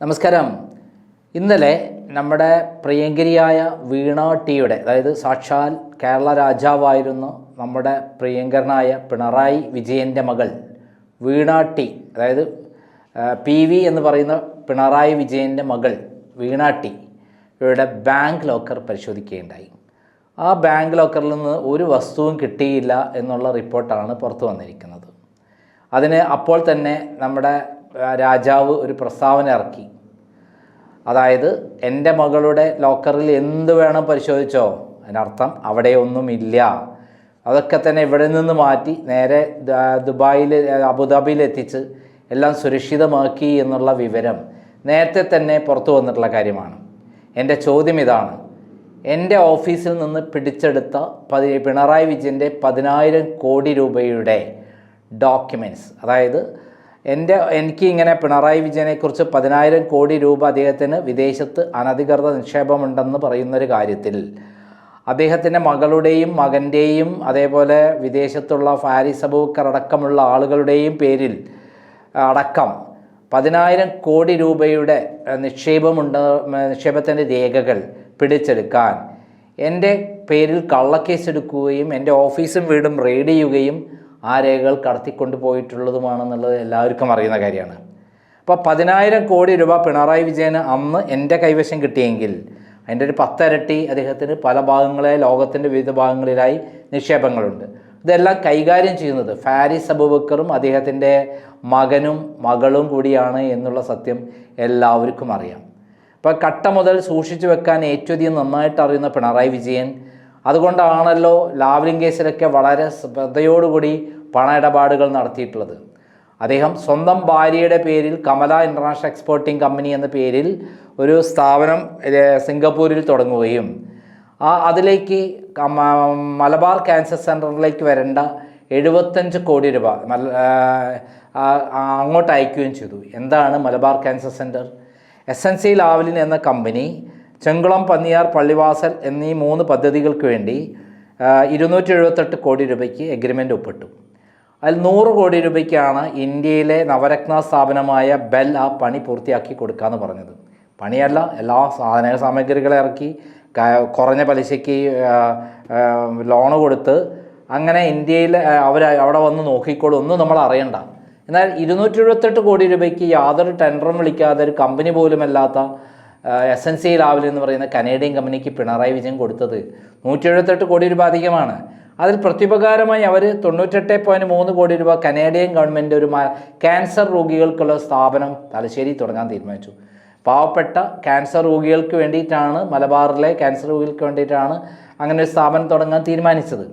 നമസ്കാരം. ഇന്നലെ നമ്മുടെ പ്രിയങ്കരിയായ വീണ ടിയുടെ, അതായത് സാക്ഷാൽ കേരള രാജാവായിരുന്ന നമ്മുടെ പ്രിയങ്കരനായ പിണറായി വിജയൻ്റെ മകൾ വീണ ടി, അതായത് PV എന്ന് പറയുന്ന പിണറായി വിജയൻ്റെ മകൾ വീണ ടി യുടെ ബാങ്ക് ലോക്കർ പരിശോധിക്കുകയുണ്ടായി. ആ ബാങ്ക് ലോക്കറിൽ നിന്ന് ഒരു വസ്തുവും കിട്ടിയില്ല എന്നുള്ള റിപ്പോർട്ടാണ് പുറത്തു വന്നിരിക്കുന്നത്. അതിന് അപ്പോൾ തന്നെ നമ്മുടെ രാജാവ് ഒരു പ്രസ്താവന ഇറക്കി. അതായത് എൻ്റെ മകളുടെ ലോക്കറിൽ എന്ത് വേണം പരിശോധിച്ചോ, അതിനർത്ഥം അവിടെ ഒന്നുമില്ല, അതൊക്കെ തന്നെ ഇവിടെ നിന്ന് മാറ്റി നേരെ ദുബായിൽ അബുദാബിയിൽ എത്തിച്ച് എല്ലാം സുരക്ഷിതമാക്കി എന്നുള്ള വിവരം നേരത്തെ തന്നെ പുറത്തു വന്നിട്ടുള്ള കാര്യമാണ്. എൻ്റെ ചോദ്യം ഇതാണ്: എൻ്റെ ഓഫീസിൽ നിന്ന് പിടിച്ചെടുത്ത പിണറായി വിജയൻ്റെ 10,000 കോടി രൂപയുടെ ഡോക്യുമെൻറ്റ്സ്, അതായത് എനിക്ക് ഇങ്ങനെ പിണറായി വിജയനെക്കുറിച്ച് 10,000 കോടി രൂപ അദ്ദേഹത്തിന് വിദേശത്ത് അനധികൃത നിക്ഷേപമുണ്ടെന്ന് പറയുന്നൊരു കാര്യത്തിൽ അദ്ദേഹത്തിൻ്റെ മകളുടെയും മകൻ്റെയും അതേപോലെ വിദേശത്തുള്ള ഫാരിസ് അബൂബക്കർ അടക്കമുള്ള ആളുകളുടെയും പേരിൽ അടക്കം 10,000 കോടി രൂപയുടെ നിക്ഷേപത്തിൻ്റെ രേഖകൾ പിടിച്ചെടുക്കാൻ എൻ്റെ പേരിൽ കള്ളക്കേസെടുക്കുകയും എൻ്റെ ഓഫീസും വീടും റെയ്ഡ് ചെയ്യുകയും ആ രേഖകൾ കടത്തിക്കൊണ്ടു പോയിട്ടുള്ളതുമാണെന്നുള്ളത് എല്ലാവർക്കും അറിയുന്ന കാര്യമാണ്. അപ്പോൾ 10,000 കോടി രൂപ പിണറായി വിജയന് അന്ന് എൻ്റെ കൈവശം കിട്ടിയെങ്കിൽ അതിൻ്റെ ഒരു 10 ഇരട്ടി അദ്ദേഹത്തിന് പല ലോകത്തിൻ്റെ വിവിധ ഭാഗങ്ങളിലായി നിക്ഷേപങ്ങളുണ്ട്. ഇതെല്ലാം കൈകാര്യം ചെയ്യുന്നത് ഫാരിസ് അബൂബക്കറും അദ്ദേഹത്തിൻ്റെ മകനും മകളും കൂടിയാണ് എന്നുള്ള സത്യം എല്ലാവർക്കും അറിയാം. അപ്പോൾ കട്ട മുതൽ സൂക്ഷിച്ചു വെക്കാൻ ഏറ്റവും നന്നായിട്ട് അറിയുന്ന പിണറായി വിജയൻ അതുകൊണ്ടാണല്ലോ ലാവ്ലിൻ കേസിലൊക്കെ വളരെ ശ്രദ്ധയോടുകൂടി പണ ഇടപാടുകൾ നടത്തിയിട്ടുള്ളത്. അദ്ദേഹം സ്വന്തം ഭാര്യയുടെ പേരിൽ കമല ഇൻ്റർനാഷണൽ എക്സ്പോർട്ടിംഗ് കമ്പനി എന്ന പേരിൽ ഒരു സ്ഥാപനം സിംഗപ്പൂരിൽ തുടങ്ങുകയും അതിലേക്ക് മലബാർ ക്യാൻസർ സെൻറ്ററിലേക്ക് വരേണ്ട 75 കോടി രൂപ അങ്ങോട്ട് അയക്കുകയും ചെയ്തു. എന്താണ് Malabar cancer centre? SNC Lavalin എന്ന കമ്പനി ചെങ്കുളം, പന്നിയാർ, പള്ളിവാസൽ എന്നീ 3 പദ്ധതികൾക്ക് വേണ്ടി 278 കോടി രൂപയ്ക്ക് എഗ്രിമെൻ്റ് ഒപ്പിട്ടു. അതിൽ 100 കോടി രൂപയ്ക്കാണ് ഇന്ത്യയിലെ നവരത്ന സ്ഥാപനമായ ബെൽ ആ പണി പൂർത്തിയാക്കി കൊടുക്കാമെന്ന് പറഞ്ഞത്. പണിയല്ല, എല്ലാ സാമഗ്രികളെ ഇറക്കി കുറഞ്ഞ പലിശയ്ക്ക് ലോണ് കൊടുത്ത് അങ്ങനെ ഇന്ത്യയിൽ അവിടെ വന്ന് നോക്കിക്കോളും, ഒന്നും നമ്മൾ അറിയണ്ട. എന്നാൽ 278 കോടി രൂപയ്ക്ക് യാതൊരു ടെൻഡറും വിളിക്കാതെ ഒരു കമ്പനി പോലുമല്ലാത്ത SNC ലാവ്ലിൻ എന്ന് പറയുന്ന കനേഡിയൻ കമ്പനിക്ക് പിണറായി വിജയൻ കൊടുത്തത് 178 കോടി രൂപ അധികമാണ്. അതിൽ പ്രത്യുപകാരമായി അവർ 98.3 കോടി രൂപ കനേഡിയൻ ഗവൺമെൻറ് ഒരു ക്യാൻസർ രോഗികൾക്കുള്ള സ്ഥാപനം തലശ്ശേരി തുടങ്ങാൻ തീരുമാനിച്ചു. പാവപ്പെട്ട ക്യാൻസർ രോഗികൾക്ക് വേണ്ടിയിട്ടാണ്, മലബാറിലെ ക്യാൻസർ രോഗികൾക്ക് വേണ്ടിയിട്ടാണ് അങ്ങനെ ഒരു സ്ഥാപനം തുടങ്ങാൻ തീരുമാനിച്ചത്.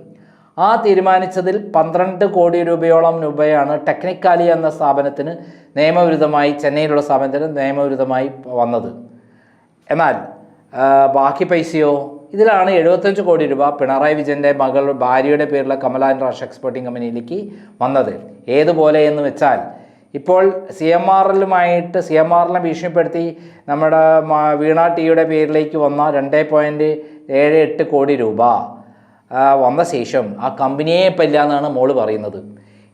ആ തീരുമാനിച്ചതിൽ 12 കോടി രൂപയാണ് ടെക്നിക്കാലി എന്ന സ്ഥാപനത്തിന് നിയമവിരുദ്ധമായി, ചെന്നൈയിലുള്ള സ്ഥാപനത്തിന് നിയമവിരുദ്ധമായി വന്നത്. എന്നാൽ ബാക്കി പൈസയോ, ഇതിലാണ് 75 കോടി രൂപ പിണറായി വിജയൻ്റെ ഭാര്യയുടെ പേരിലുള്ള കമല ഇൻ്റർനാഷണൽ എക്സ്പോർട്ടിംഗ് കമ്പനിയിലേക്ക് വന്നത്. ഏതുപോലെ എന്ന് വെച്ചാൽ, ഇപ്പോൾ CMRLനെ ഭീഷണിപ്പെടുത്തി നമ്മുടെ വീണ ടിയുടെ പേരിലേക്ക് വന്ന 2.78 കോടി രൂപ വന്ന ശേഷം ആ കമ്പനിയെ പറ്റില്ല എന്നാണ് മോള് പറയുന്നത്.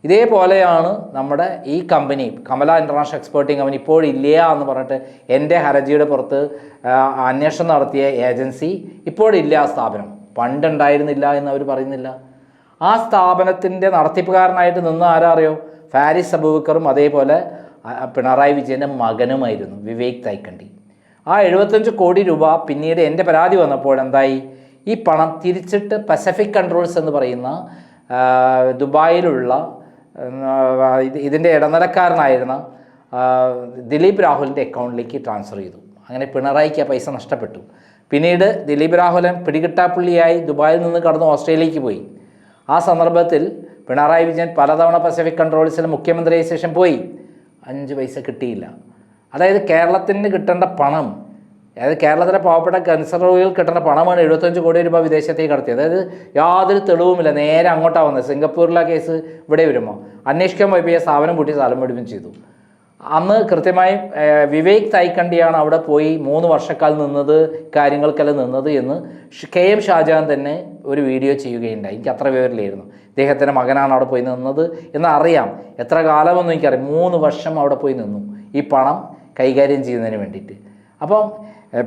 ഇതേപോലെയാണ് നമ്മുടെ ഈ company Kamala international exporting company ഇപ്പോഴില്ല എന്ന് പറഞ്ഞിട്ട് എൻ്റെ ഹർജിയുടെ പുറത്ത് അന്വേഷണം നടത്തിയ ഏജൻസി ഇപ്പോഴില്ല. ആ സ്ഥാപനം പണ്ടുണ്ടായിരുന്നില്ല എന്ന് അവർ പറയുന്നില്ല. ആ സ്ഥാപനത്തിൻ്റെ നടത്തിപ്പുകാരനായിട്ട് നിന്ന് ആരാ അറിയോ? ഫാരിസ് അബൂബക്കറും അതേപോലെ പിണറായി വിജയൻ്റെ മകനുമായിരുന്നു, വിവേക് തൈക്കണ്ടി. ആ 75 കോടി രൂപ പിന്നീട് എൻ്റെ പരാതി വന്നപ്പോൾ എന്തായി? ഈ പണം തിരിച്ചിട്ട് പസഫിക് കൺട്രോൾസ് എന്ന് പറയുന്ന ദുബായിലുള്ള ഇതിൻ്റെ ഇടനിലക്കാരനായിരുന്ന ദിലീപ് രാഹുലിൻ്റെ അക്കൗണ്ടിലേക്ക് ട്രാൻസ്ഫർ ചെയ്തു. അങ്ങനെ പിണറായിക്ക് ആ പൈസ നഷ്ടപ്പെട്ടു. പിന്നീട് ദിലീപ് രാഹുലൻ പിടികിട്ടാപ്പുള്ളിയായി ദുബായിൽ നിന്ന് കടന്ന് ഓസ്ട്രേലിയക്ക് പോയി. ആ സന്ദർഭത്തിൽ പിണറായി വിജയൻ പലതവണ പസഫിക് കൺട്രോൾസിൽ മുഖ്യമന്ത്രിയായ ശേഷം പോയി, 5 പൈസ കിട്ടിയില്ല. അതായത് കേരളത്തിന് കിട്ടേണ്ട പണം, അതായത് കേരളത്തിലെ പാവപ്പെട്ട ക്യാൻസർ രോഗികൾ കിട്ടുന്ന പണമാണ് 75 കോടി രൂപ വിദേശത്തേക്ക് കടത്തിയത്. അതായത് യാതൊരു തെളിവുമില്ല, നേരെ അങ്ങോട്ടാണ് വന്നത്. സിംഗപ്പൂരിലെ കേസ് ഇവിടെ വരുമ്പോൾ അന്വേഷിക്കാൻ പോയപ്പോൾ ഈ സ്ഥാപനം പൂട്ടി സ്ഥലം വിടുകയും ചെയ്തു. അന്ന് കൃത്യമായി വിവേക് തൈക്കണ്ടിയാണ് അവിടെ പോയി 3 വർഷക്കാലം നിന്നത്, കാര്യങ്ങൾക്കെല്ലാം നിന്നത് എന്ന് KM ഷാജഹാൻ തന്നെ ഒരു വീഡിയോ ചെയ്യുകയുണ്ടായി. എനിക്ക് അത്ര വിവരമില്ലായിരുന്നു. ഇദ്ദേഹത്തിൻ്റെ മകനാണ് അവിടെ പോയി നിന്നത് എന്ന് അറിയാം. എത്ര കാലമെന്നും എനിക്കറിയാം. 3 വർഷം അവിടെ പോയി നിന്നു. ഈ പണം കൈകാര്യം ചെയ്യുന്നതിന് വേണ്ടിയിട്ട്. അപ്പം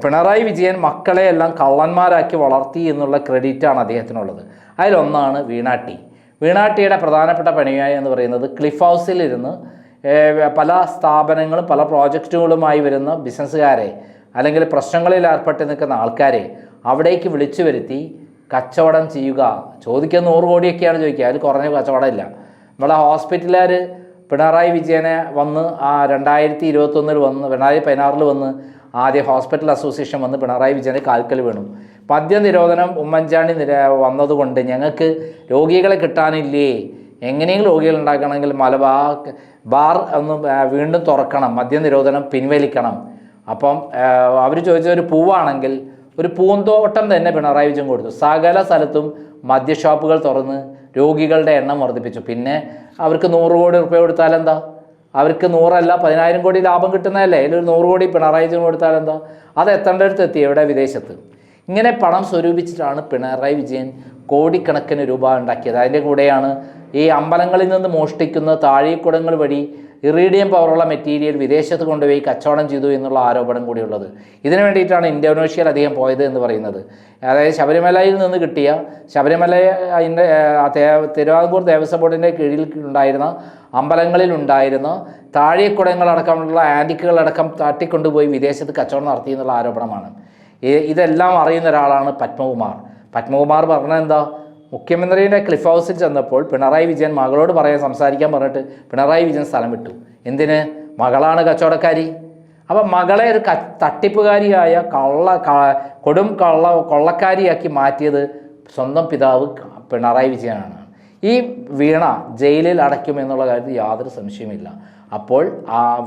പിണറായി വിജയൻ മക്കളെ എല്ലാം കള്ളന്മാരാക്കി വളർത്തി എന്നുള്ള ക്രെഡിറ്റാണ് അദ്ദേഹത്തിനുള്ളത്. അതിലൊന്നാണ് വീണാട്ടി. വീണാട്ടിയുടെ പ്രധാനപ്പെട്ട പണിയായി എന്ന് പറയുന്നത് ക്ലിഫ് ഹൗസിലിരുന്ന് പല സ്ഥാപനങ്ങളും പല പ്രോജക്റ്റുകളുമായി വരുന്ന ബിസിനസ്സുകാരെ അല്ലെങ്കിൽ പ്രശ്നങ്ങളിൽ ഏർപ്പെട്ട് നിൽക്കുന്ന ആൾക്കാരെ അവിടേക്ക് വിളിച്ചു വരുത്തി കച്ചവടം ചെയ്യുക. ചോദിക്കുക 100 കോടിയൊക്കെയാണ് ചോദിക്കുക, അതിൽ കുറഞ്ഞ കച്ചവടമില്ല. നമ്മളെ ഹോസ്പിറ്റലുകാർ പിണറായി വിജയനെ വന്ന് 2021 വന്ന് 2016 വന്ന് ആദ്യം ഹോസ്പിറ്റൽ അസോസിയേഷൻ വന്ന് പിണറായി വിജയൻ്റെ കാൽക്കൽ വീണു. മദ്യനിരോധനം ഉമ്മൻചാണ്ടി വന്നതുകൊണ്ട് ഞങ്ങൾക്ക് രോഗികളെ കിട്ടാനില്ലേ, എങ്ങനെയെങ്കിലും രോഗികൾ ഉണ്ടാക്കണമെങ്കിൽ ബാർ ഒന്ന് വീണ്ടും തുറക്കണം, മദ്യനിരോധനം പിൻവലിക്കണം. അപ്പം അവർ ചോദിച്ച ഒരു പൂവാണെങ്കിൽ ഒരു പൂന്തോട്ടം തന്നെ പിണറായി വിജയൻ കൊടുത്തു. സകല സ്ഥലത്തും മദ്യഷോപ്പുകൾ തുറന്ന് രോഗികളുടെ എണ്ണം വർദ്ധിപ്പിച്ചു. പിന്നെ അവർക്ക് 100 കോടി റുപ്യ കൊടുത്താലെന്താ? അവർക്ക് 100 അല്ല 10,000 കോടി ലാഭം കിട്ടുന്നതല്ലേ. അതിൽ ഒരു 100 കോടി പിണറായി വിജയൻ കൊടുത്താലെന്താ? അത് എത്തേണ്ടടുത്ത് എത്തി, എവിടെ? വിദേശത്ത്. ഇങ്ങനെ പണം സ്വരൂപിച്ചിട്ടാണ് പിണറായി വിജയൻ കോടിക്കണക്കിന് രൂപ ഉണ്ടാക്കിയത്. അതിൻ്റെ കൂടെയാണ് ഈ അമ്പലങ്ങളിൽ നിന്ന് മോഷ്ടിക്കുന്ന താഴെക്കുടങ്ങൾ വഴി ഇറീഡിയം പവറുള്ള മെറ്റീരിയൽ വിദേശത്ത് കൊണ്ടുപോയി കച്ചവടം ചെയ്തു എന്നുള്ള ആരോപണം കൂടിയുള്ളത്. ഇതിനു വേണ്ടിയിട്ടാണ് ഇന്തോനേഷ്യയിൽ അദ്ദേഹം പോയത് എന്ന് പറയുന്നത്. അതായത് ശബരിമലയിൽ നിന്ന് കിട്ടിയ അതിൻ്റെ തിരുവിതാംകൂർ ദേവസ്വം ബോർഡിൻ്റെ കീഴിൽ ഉണ്ടായിരുന്ന അമ്പലങ്ങളിൽ ഉണ്ടായിരുന്ന താഴെക്കുടങ്ങളടക്കമുള്ള ആൻറ്റിക്കുകളടക്കം തട്ടിക്കൊണ്ടുപോയി വിദേശത്ത് കച്ചവടം നടത്തി എന്നുള്ള ആരോപണമാണ്. ഇതെല്ലാം അറിയുന്ന ഒരാളാണ് പത്മകുമാർ. പത്മകുമാർ പറഞ്ഞത് എന്താ? മുഖ്യമന്ത്രിയുടെ ക്ലിഫ് ഹൗസിൽ ചെന്നപ്പോൾ പിണറായി വിജയൻ മകളോട് സംസാരിക്കാൻ പറഞ്ഞിട്ട് പിണറായി വിജയൻ സ്ഥലം വിട്ടു. എന്തിന്? മകളാണ് കച്ചവടക്കാരി. അപ്പം മകളെ ഒരു തട്ടിപ്പുകാരിയായ കൊള്ളക്കാരിയാക്കി മാറ്റിയത് സ്വന്തം പിതാവ് പിണറായി വിജയനാണ്. ഈ വീണ ജയിലിൽ അടയ്ക്കുമെന്നുള്ള കാര്യത്തിൽ യാതൊരു സംശയമില്ല. അപ്പോൾ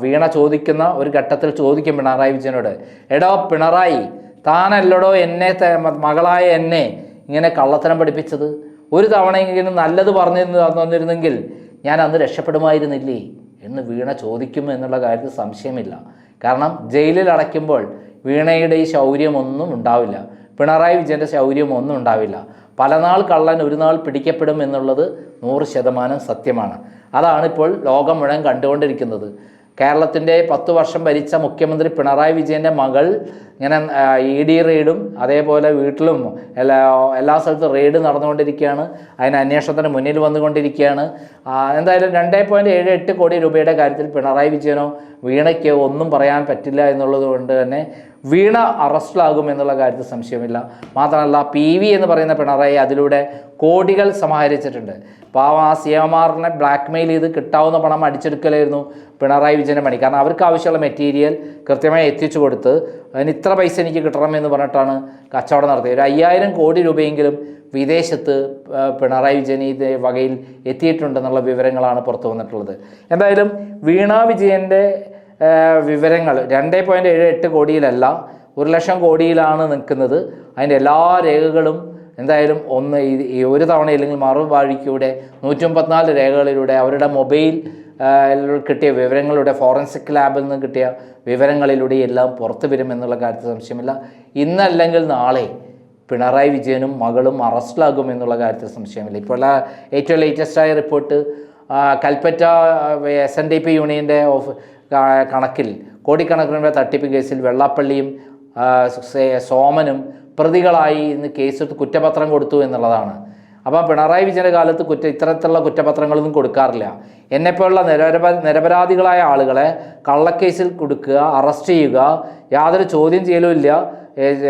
വീണ ചോദിക്കുന്ന ഒരു ഘട്ടത്തിൽ ചോദിക്കും പിണറായി വിജയനോട്, എടോ പിണറായി, താനല്ലടോ എന്നെ മകളായ എന്നെ ഇങ്ങനെ കള്ളത്തരം പഠിപ്പിച്ചത്? ഒരു തവണയെങ്കിലും നല്ലത് തന്നിരുന്നെങ്കിൽ ഞാൻ അന്ന് രക്ഷപ്പെടുമായിരുന്നില്ലേ എന്ന് വീണ ചോദിക്കും എന്നുള്ള കാര്യത്തിൽ സംശയമില്ല. കാരണം ജയിലിൽ അടയ്ക്കുമ്പോൾ വീണയുടെ ഈ ശൗര്യമൊന്നും ഉണ്ടാവില്ല, പിണറായി വിജയൻ്റെ ശൗര്യമൊന്നും ഉണ്ടാവില്ല. പല നാൾ കള്ളൻ ഒരു നാൾ പിടിക്കപ്പെടും എന്നുള്ളത് 100% സത്യമാണ്. അതാണിപ്പോൾ ലോകം മുഴുവൻ കണ്ടുകൊണ്ടിരിക്കുന്നത്. കേരളത്തിൻ്റെ 10 വർഷം ഭരിച്ച മുഖ്യമന്ത്രി പിണറായി വിജയൻ്റെ മകൾ ഇങ്ങനെ ED റെയ്ഡും അതേപോലെ വീട്ടിലും എല്ലാ സ്ഥലത്തും റെയ്ഡ് നടന്നുകൊണ്ടിരിക്കുകയാണ്. അതിന് അന്വേഷണത്തിന് മുന്നിൽ വന്നുകൊണ്ടിരിക്കുകയാണ്. എന്തായാലും 2.78 കോടി രൂപയുടെ കാര്യത്തിൽ പിണറായി വിജയനോ വീണയ്ക്കോ ഒന്നും പറയാൻ പറ്റില്ല എന്നുള്ളത് കൊണ്ട് തന്നെ വീണ അറസ്റ്റിലാകും എന്നുള്ള കാര്യത്തിൽ സംശയമില്ല. മാത്രമല്ല PV എന്ന് പറയുന്ന പിണറായി അതിലൂടെ കോടികൾ സമാഹരിച്ചിട്ടുണ്ട്. പാവം ആ CMRനെ ബ്ലാക്ക്മെയിൽ ചെയ്ത് കിട്ടാവുന്ന പണം അടിച്ചെടുക്കലായിരുന്നു പിണറായി വിജയൻ്റെ പണി. കാരണം അവർക്ക് ആവശ്യമുള്ള മെറ്റീരിയൽ കൃത്യമായി എത്തിച്ചു കൊടുത്ത് അതിന് ഇത്ര പൈസ എനിക്ക് കിട്ടണമെന്ന് പറഞ്ഞിട്ടാണ് കച്ചവടം നടത്തിയത്. 5,000 കോടി രൂപയെങ്കിലും വിദേശത്ത് പിണറായി വിജയൻ ഈ വകയിൽ എത്തിയിട്ടുണ്ടെന്നുള്ള വിവരങ്ങളാണ് പുറത്തു വന്നിട്ടുള്ളത്. എന്തായാലും വീണ വിജയൻ്റെ വിവരങ്ങൾ 2.78 കോടിയിലല്ല 1,00,000 കോടിയിലാണ് നിൽക്കുന്നത്. അതിൻ്റെ എല്ലാ രേഖകളും എന്തായാലും ഒരു തവണ ഇല്ലെങ്കിൽ മറുവഴിക്കൂടെ 134 രേഖകളിലൂടെ അവരുടെ മൊബൈൽ കിട്ടിയ വിവരങ്ങളുടെ ഫോറൻസിക് ലാബിൽ നിന്ന് കിട്ടിയ വിവരങ്ങളിലൂടെ എല്ലാം പുറത്തു വരുമെന്നുള്ള കാര്യത്തിൽ സംശയമില്ല. ഇന്നല്ലെങ്കിൽ നാളെ പിണറായി വിജയനും മകളും അറസ്റ്റിലാകും എന്നുള്ള കാര്യത്തിൽ സംശയമില്ല. ഇപ്പോൾ ഏറ്റവും ലേറ്റസ്റ്റായ റിപ്പോർട്ട് കൽപ്പറ്റ SNDP യൂണിയൻ്റെ കണക്കിൽ കോടിക്കണക്കിന് തട്ടിപ്പ് കേസിൽ വെള്ളാപ്പള്ളിയും സോമനും പ്രതികളായി ഇന്ന് കേസെടുത്ത് കുറ്റപത്രം കൊടുത്തു എന്നുള്ളതാണ്. അപ്പം പിണറായി വിജയൻ്റെ കാലത്ത് ഇത്തരത്തിലുള്ള കുറ്റപത്രങ്ങളൊന്നും കൊടുക്കാറില്ല. എന്നെപ്പോലുള്ള നിരപരാധികളായ ആളുകളെ കള്ളക്കേസിൽ കൊടുക്കുക, അറസ്റ്റ് ചെയ്യുക, യാതൊരു ചോദ്യം ചെയ്യലും ഇല്ല,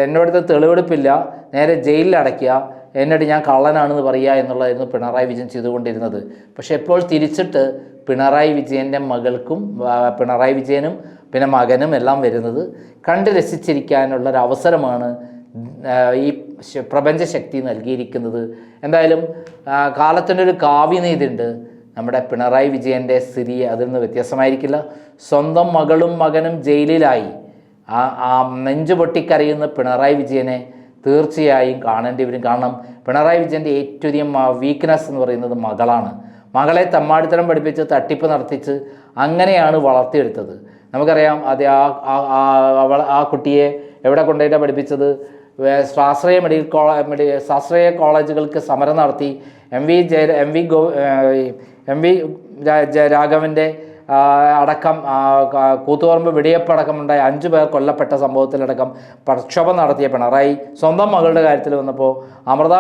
എന്നോടത്ത് തെളിവെടുപ്പില്ല, നേരെ ജയിലിൽ അടയ്ക്കുക, എന്നിട്ട് ഞാൻ കള്ളനാണെന്ന് പറയുക എന്നുള്ളതായിരുന്നു പിണറായി വിജയൻ ചെയ്തുകൊണ്ടിരുന്നത്. പക്ഷേ ഇപ്പോൾ തിരിച്ചിട്ട് പിണറായി വിജയൻ്റെ മകൾക്കും പിണറായി വിജയനും പിന്നെ മകനും എല്ലാം വരുന്നത് കണ്ട് രസിച്ചിരിക്കാനുള്ളൊരവസരമാണ് ഈ പ്രപഞ്ചശക്തി നൽകിയിരിക്കുന്നത്. എന്തായാലും കാലത്തിൻ്റെ ഒരു കാവ്യനീതിയുണ്ട്. നമ്മുടെ പിണറായി വിജയൻ്റെ സ്ഥിതി അതിൽ നിന്ന് വ്യത്യാസമായിരിക്കില്ല. സ്വന്തം മകളും മകനും ജയിലിലായി ആ നെഞ്ചു പൊട്ടിക്കരയുന്ന പിണറായി വിജയനെ തീർച്ചയായും കാണേണ്ടി വരും. കാരണം പിണറായി വിജയൻ്റെ ഏറ്റവും വീക്ക്നെസ് എന്ന് പറയുന്നത് മകളാണ്. മകളെ തമ്മാടിത്തരം പഠിപ്പിച്ച് തട്ടിപ്പ് നടത്തിച്ച് അങ്ങനെയാണ് വളർത്തിയെടുത്തത്. നമുക്കറിയാം അത് ആ കുട്ടിയെ എവിടെ കൊണ്ടുപോയിട്ടാണ് പഠിപ്പിച്ചത്? സ്വാശ്രയ കോളേജുകൾക്ക് സമരം നടത്തി എം വി രാഘവൻ്റെ അടക്കം കൂത്തുപറമ്പ് വെടിയപ്പടക്കമുണ്ടായ 5 പേർ കൊല്ലപ്പെട്ട സംഭവത്തിലടക്കം പ്രക്ഷോഭം നടത്തിയ പിണറായി സ്വന്തം മകളുടെ കാര്യത്തിൽ വന്നപ്പോൾ അമൃത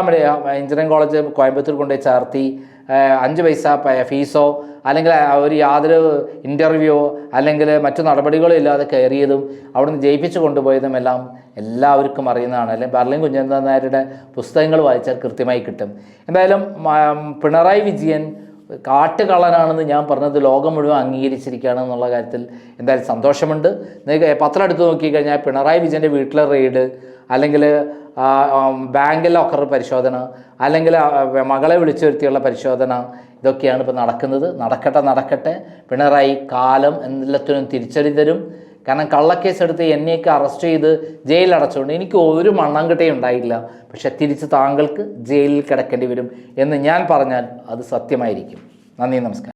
എഞ്ചിനീയറിംഗ് കോളേജ് കോയമ്പത്തൂർ കൊണ്ടുപോയി ചേർത്തി 5 പൈസ ഫീസോ അല്ലെങ്കിൽ ഒരു യാതൊരു ഇൻ്റർവ്യൂവോ അല്ലെങ്കിൽ മറ്റു നടപടികളോ ഇല്ലാതെ കയറിയതും അവിടുന്ന് ജയിപ്പിച്ച് കൊണ്ടുപോയതും എല്ലാം എല്ലാവർക്കും അറിയുന്നതാണ്. അല്ലെങ്കിൽ ബർലിൻ കുഞ്ഞനന്ദൻ നായരുടെ പുസ്തകങ്ങൾ വായിച്ചാൽ കൃത്യമായി കിട്ടും. എന്തായാലും പിണറായി വിജയൻ കാട്ടുകള്ളനാണെന്ന് ഞാൻ പറഞ്ഞത് ലോകം മുഴുവൻ അംഗീകരിച്ചിരിക്കുകയാണ് എന്നുള്ള കാര്യത്തിൽ എന്തായാലും സന്തോഷമുണ്ട്. പത്രം എടുത്ത് നോക്കിക്കഴിഞ്ഞാൽ പിണറായി വിജയൻ്റെ വീട്ടിലെ റെയ്ഡ്, അല്ലെങ്കിൽ ബാങ്ക് ലോക്കർ പരിശോധന, അല്ലെങ്കിൽ മകളെ വിളിച്ചു വരുത്തിയുള്ള പരിശോധന, ഇതൊക്കെയാണ് ഇപ്പോൾ നടക്കുന്നത്. നടക്കട്ടെ. പിണറായി കാലം എല്ലാത്തിനും തിരിച്ചടി തരും. കാരണം കള്ളക്കേസ് എടുത്ത് എന്നെയൊക്കെ അറസ്റ്റ് ചെയ്ത് ജയിലിൽ അടച്ചുകൊണ്ട് എനിക്ക് ഒരു മണ്ണാങ്കട്ടയും ഉണ്ടായില്ല. പക്ഷെ തിരിച്ച് താങ്കൾക്ക് ജയിലിൽ കിടക്കേണ്ടി വരും എന്ന് ഞാൻ പറഞ്ഞാൽ അത് സത്യമായിരിക്കും. നന്ദി, നമസ്കാരം.